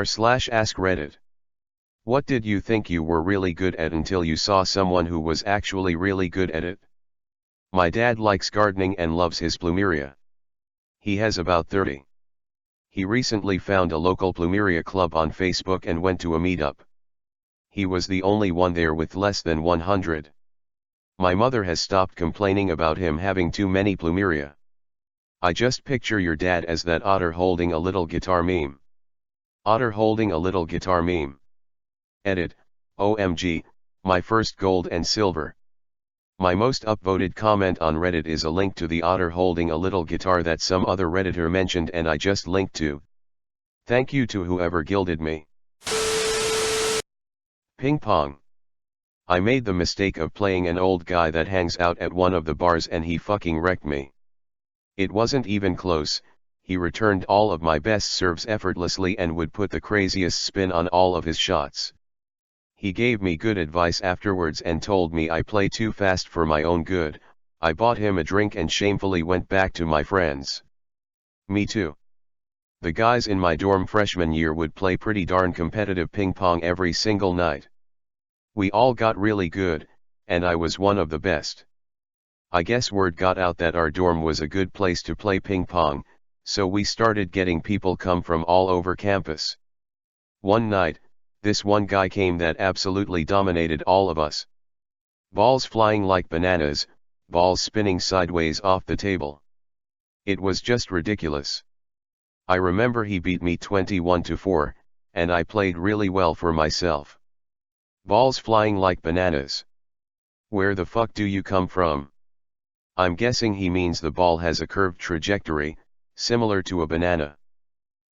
r/AskReddit. What did you think you were really good at until you saw someone who was actually really good at it? My dad likes gardening and loves his plumeria. He has about 30. He recently found a local plumeria club on Facebook and went to a meetup. He was the only one there with less than 100. My mother has stopped complaining about him having too many plumeria. I just picture your dad as that otter holding a little guitar meme. Otter holding a little guitar meme. Edit, OMG, my first gold and silver. My most upvoted comment on Reddit is a link to the otter holding a little guitar that some other Redditor mentioned and I just linked to. Thank you to whoever gilded me. Ping pong. I made the mistake of playing an old guy that hangs out at one of the bars and he fucking wrecked me. It wasn't even close, he returned all of my best serves effortlessly and would put the craziest spin on all of his shots. He gave me good advice afterwards and told me I play too fast for my own good. I bought him a drink and shamefully went back to my friends. Me too. The guys in my dorm freshman year would play pretty darn competitive ping pong every single night. We all got really good, and I was one of the best. I guess word got out that our dorm was a good place to play ping pong, so we started getting people come from all over campus. One night, this one guy came that absolutely dominated all of us. Balls flying like bananas, balls spinning sideways off the table. It was just ridiculous. I remember he beat me 21-4, and I played really well for myself. Balls flying like bananas. Where the fuck do you come from? I'm guessing he means the ball has a curved trajectory, similar to a banana.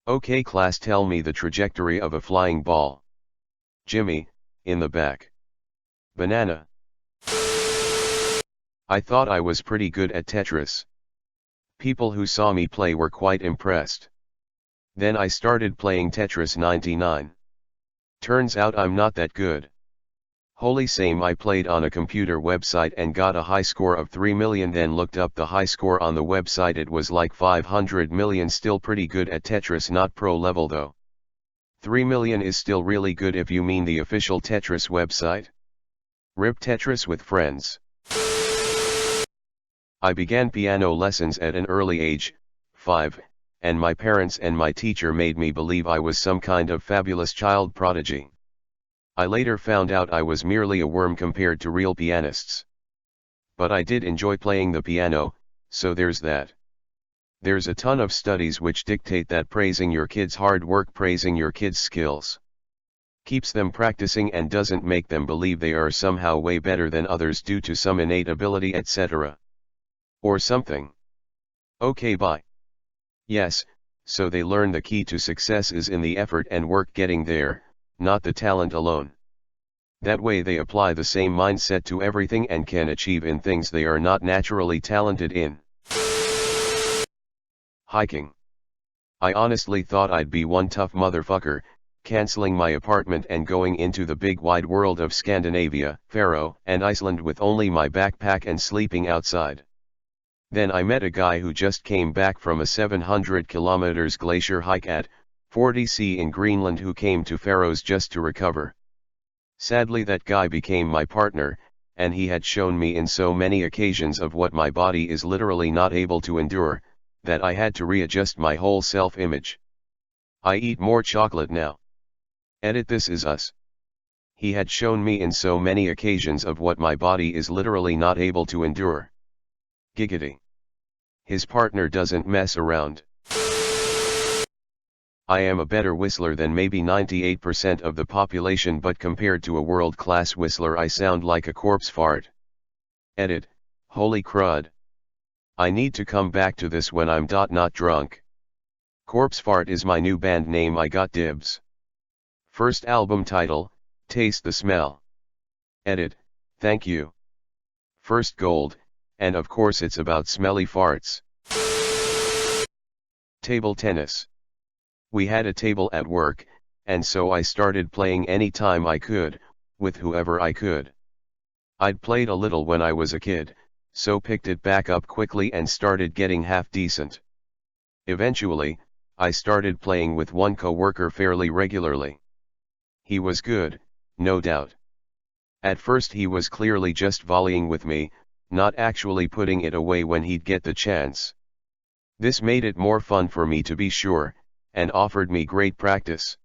Okay class, tell me the trajectory of a flying ball. Jimmy, in the back. Banana. I thought I was pretty good at Tetris. People who saw me play were quite impressed. Then I started playing Tetris 99. Turns out I'm not that good. Holy same, I played on a computer website and got a high score of 3 million, then looked up the high score on the website, it was like 500 million, still pretty good at Tetris, not pro level though. 3 million is still really good if you mean the official Tetris website. RIP Tetris with friends. I began piano lessons at an early age, 5, and my parents and my teacher made me believe I was some kind of fabulous child prodigy. I later found out I was merely a worm compared to real pianists. But I did enjoy playing the piano, so there's that. There's a ton of studies which dictate that praising your kids' hard work, praising your kids' skills, keeps them practicing and doesn't make them believe they are somehow way better than others due to some innate ability, etc. Or something. Okay, bye. Yes, so they learn the key to success is in the effort and work getting there, not the talent alone. That way they apply the same mindset to everything and can achieve in things they are not naturally talented in. Hiking. I honestly thought I'd be one tough motherfucker, canceling my apartment and going into the big wide world of Scandinavia, Faroe, and Iceland with only my backpack and sleeping outside. Then I met a guy who just came back from a 700 kilometers glacier hike at 40°C in Greenland, who came to Faroes just to recover. Sadly, that guy became my partner, and he had shown me in so many occasions of what my body is literally not able to endure, that I had to readjust my whole self-image. I eat more chocolate now. Edit, this is us. He had shown me in so many occasions of what my body is literally not able to endure. Giggity. His partner doesn't mess around. I am a better whistler than maybe 98% of the population, but compared to a world-class whistler I sound like a corpse fart. Edit, holy crud. I need to come back to this when I'm not drunk. Corpse Fart is my new band name, I got dibs. First album title, Taste the Smell. Edit, thank you. First gold, and of course it's about smelly farts. Table tennis. We had a table at work, and so I started playing any time I could, with whoever I could. I'd played a little when I was a kid, so picked it back up quickly and started getting half decent. Eventually, I started playing with one coworker fairly regularly. He was good, no doubt. At first he was clearly just volleying with me, not actually putting it away when he'd get the chance. This made it more fun for me to be sure, and offered me great practice.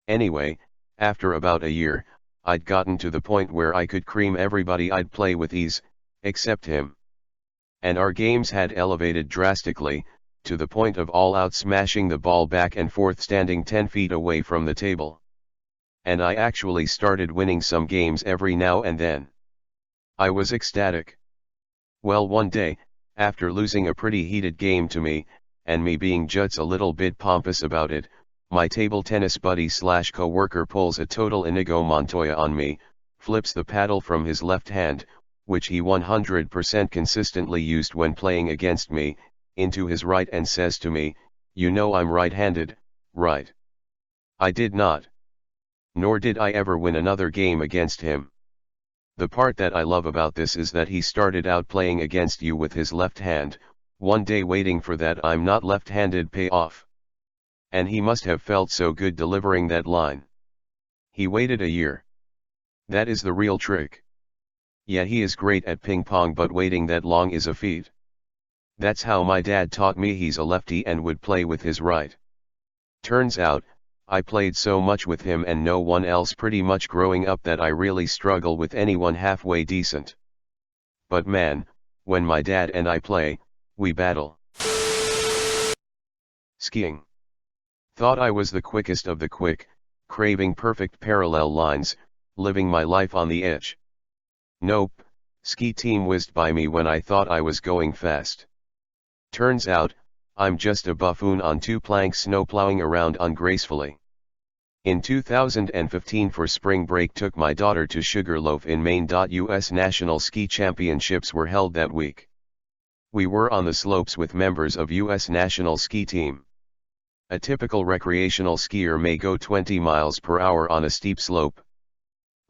Anyway, after about a year, I'd gotten to the point where I could cream everybody I'd play with ease, except him. And our games had elevated drastically, to the point of all out smashing the ball back and forth standing 10 feet away from the table. And I actually started winning some games every now and then. I was ecstatic. Well, one day, after losing a pretty heated game to me, and me being just a little bit pompous about it, my table tennis buddy / co-worker pulls a total Inigo Montoya on me, flips the paddle from his left hand, which he 100% consistently used when playing against me, into his right and says to me, "You know I'm right-handed, right?" I did not. Nor did I ever win another game against him. The part that I love about this is that he started out playing against you with his left hand, one day waiting for that "I'm not left-handed" payoff. And he must have felt so good delivering that line. He waited a year. That is the real trick. Yeah, he is great at ping pong, but waiting that long is a feat. That's how my dad taught me he's a lefty and would play with his right. Turns out, I played so much with him and no one else pretty much growing up that I really struggle with anyone halfway decent. But man, when my dad and I play, we battle. Skiing. Thought I was the quickest of the quick, craving perfect parallel lines, living my life on the edge. Nope, ski team whizzed by me when I thought I was going fast. Turns out, I'm just a buffoon on two planks snowplowing around ungracefully. In 2015 for spring break took my daughter to Sugarloaf in Maine. US National Ski Championships were held that week. We were on the slopes with members of US National Ski Team. A typical recreational skier may go 20 miles per hour on a steep slope.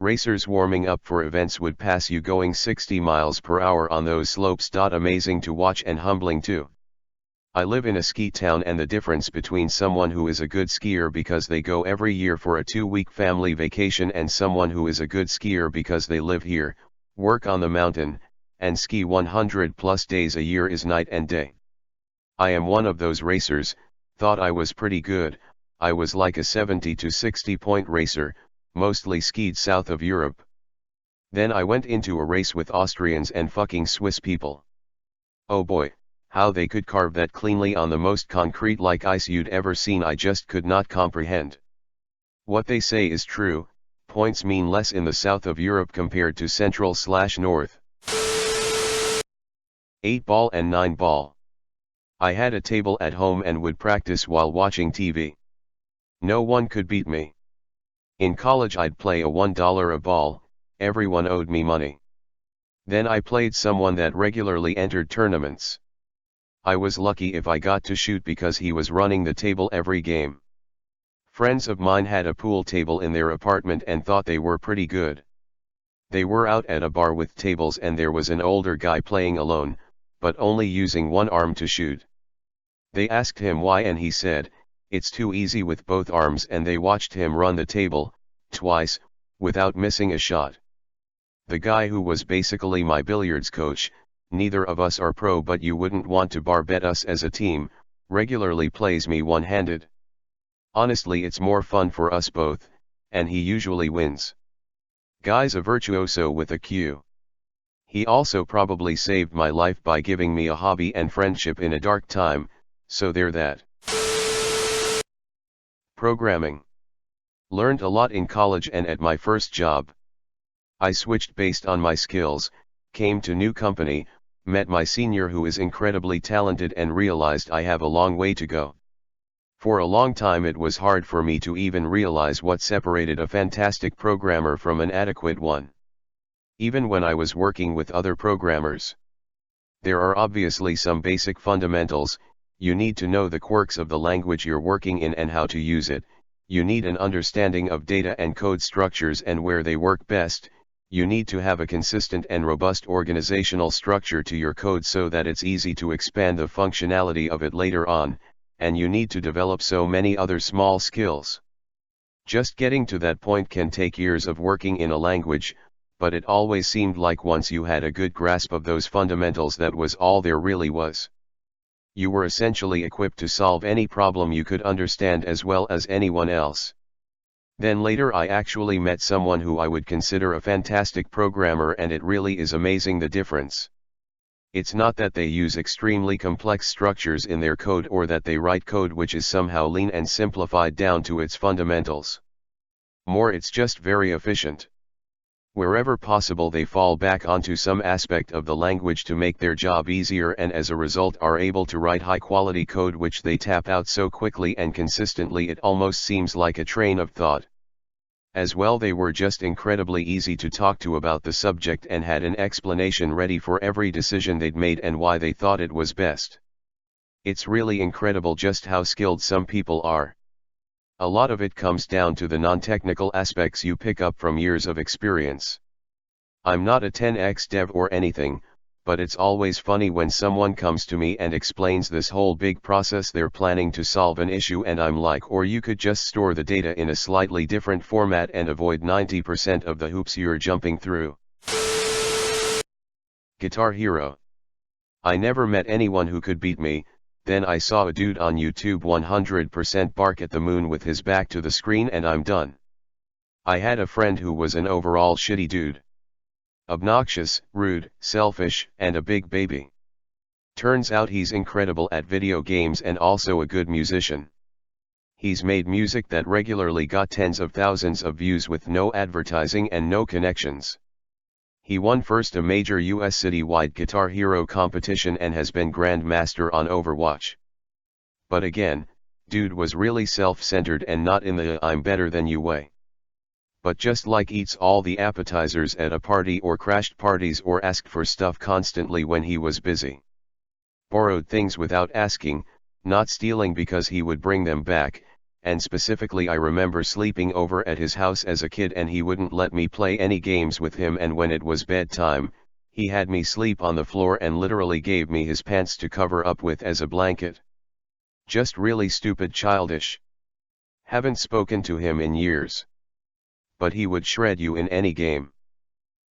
Racers warming up for events would pass you going 60 miles per hour on those slopes. Amazing to watch and humbling too. I live in a ski town, and the difference between someone who is a good skier because they go every year for a 2-week family vacation and someone who is a good skier because they live here, work on the mountain, and ski 100+ days a year is night and day. I am one of those racers. Thought I was pretty good. I was like a 70 to 60 point racer, mostly skied south of Europe. Then I went into a race with Austrians and fucking Swiss people. Oh boy, how they could carve that cleanly on the most concrete like ice you'd ever seen. I just could not comprehend. What they say is true, points mean less in the south of Europe compared to central/north. 8-ball and 9-ball. I had a table at home and would practice while watching TV. No one could beat me. In college I'd play a $1 a ball, everyone owed me money. Then I played someone that regularly entered tournaments. I was lucky if I got to shoot because he was running the table every game. Friends of mine had a pool table in their apartment and thought they were pretty good. They were out at a bar with tables and there was an older guy playing alone, but only using one arm to shoot. They asked him why and he said, "It's too easy with both arms," and they watched him run the table, twice, without missing a shot. The guy who was basically my billiards coach, neither of us are pro but you wouldn't want to bar bet us as a team, regularly plays me one-handed. Honestly, it's more fun for us both, and he usually wins. Guy's a virtuoso with a Q. He also probably saved my life by giving me a hobby and friendship in a dark time, so there that. Programming. Learned a lot in college and at my first job. I switched based on my skills, came to new company, met my senior who is incredibly talented and realized I have a long way to go. For a long time it was hard for me to even realize what separated a fantastic programmer from an adequate one. Even when I was working with other programmers. There are obviously some basic fundamentals. You need to know the quirks of the language you're working in and how to use it. You need an understanding of data and code structures and where they work best. You need to have a consistent and robust organizational structure to your code so that it's easy to expand the functionality of it later on, and you need to develop so many other small skills. Just getting to that point can take years of working in a language, but it always seemed like once you had a good grasp of those fundamentals, that was all there really was. You were essentially equipped to solve any problem you could understand as well as anyone else. Then later I actually met someone who I would consider a fantastic programmer, and it really is amazing the difference. It's not that they use extremely complex structures in their code, or that they write code which is somehow lean and simplified down to its fundamentals. More, it's just very efficient. Wherever possible, they fall back onto some aspect of the language to make their job easier, and as a result are able to write high-quality code which they tap out so quickly and consistently it almost seems like a train of thought. As well, they were just incredibly easy to talk to about the subject and had an explanation ready for every decision they'd made and why they thought it was best. It's really incredible just how skilled some people are. A lot of it comes down to the non-technical aspects you pick up from years of experience. I'm not a 10x dev or anything, but it's always funny when someone comes to me and explains this whole big process they're planning to solve an issue, and I'm like, or you could just store the data in a slightly different format and avoid 90% of the hoops you're jumping through. Guitar Hero. I never met anyone who could beat me. Then I saw a dude on YouTube 100% bark at the moon with his back to the screen, and I'm done. I had a friend who was an overall shitty dude. Obnoxious, rude, selfish, and a big baby. Turns out he's incredible at video games and also a good musician. He's made music that regularly got tens of thousands of views with no advertising and no connections. He won first a major US citywide Guitar Hero competition and has been Grandmaster on Overwatch. But again, dude was really self-centered and not in the I'm better than you way. But just like eats all the appetizers at a party or crashed parties or asked for stuff constantly when he was busy. Borrowed things without asking, not stealing because he would bring them back, and specifically I remember sleeping over at his house as a kid and he wouldn't let me play any games with him, and when it was bedtime, he had me sleep on the floor and literally gave me his pants to cover up with as a blanket. Just really stupid, childish. Haven't spoken to him in years. But he would shred you in any game.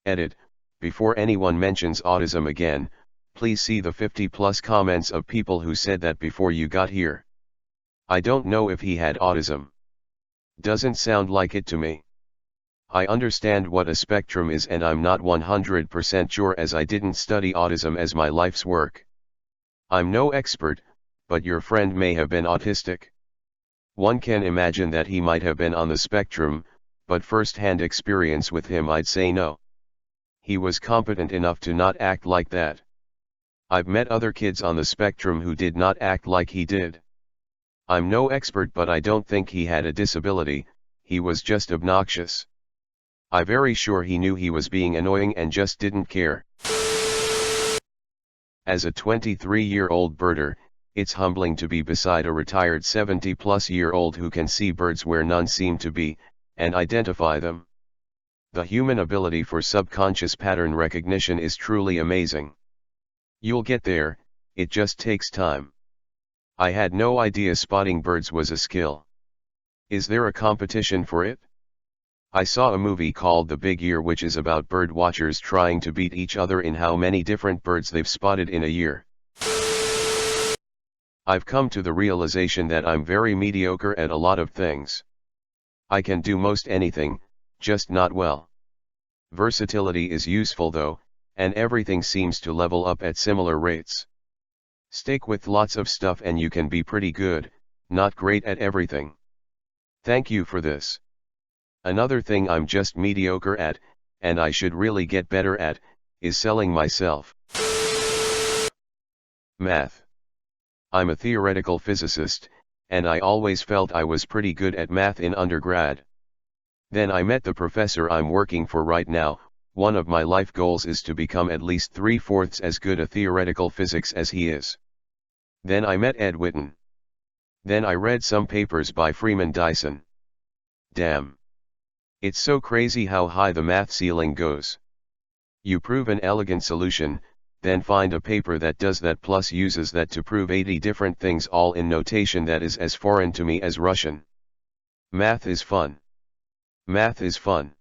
Edit, before anyone mentions autism again, please see the 50+ comments of people who said that before you got here. I don't know if he had autism. Doesn't sound like it to me. I understand what a spectrum is, and I'm not 100% sure as I didn't study autism as my life's work. I'm no expert, but your friend may have been autistic. One can imagine that he might have been on the spectrum, but first-hand experience with him I'd say no. He was competent enough to not act like that. I've met other kids on the spectrum who did not act like he did. I'm no expert, but I don't think he had a disability, he was just obnoxious. I'm very sure he knew he was being annoying and just didn't care. As a 23-year-old birder, it's humbling to be beside a retired 70-plus-year-old who can see birds where none seem to be, and identify them. The human ability for subconscious pattern recognition is truly amazing. You'll get there, it just takes time. I had no idea spotting birds was a skill. Is there a competition for it? I saw a movie called The Big Year, which is about bird watchers trying to beat each other in how many different birds they've spotted in a year. I've come to the realization that I'm very mediocre at a lot of things. I can do most anything, just not well. Versatility is useful though, and everything seems to level up at similar rates. Stick with lots of stuff and you can be pretty good, not great at everything. Thank you for this. Another thing I'm just mediocre at, and I should really get better at, is selling myself. Math. I'm a theoretical physicist, and I always felt I was pretty good at math in undergrad. Then I met the professor I'm working for right now. One of my life goals is to become at least 3/4 as good at theoretical physics as he is. Then I met Ed Witten. Then I read some papers by Freeman Dyson. Damn. It's so crazy how high the math ceiling goes. You prove an elegant solution, then find a paper that does that plus uses that to prove 80 different things all in notation that is as foreign to me as Russian. Math is fun. Math is fun.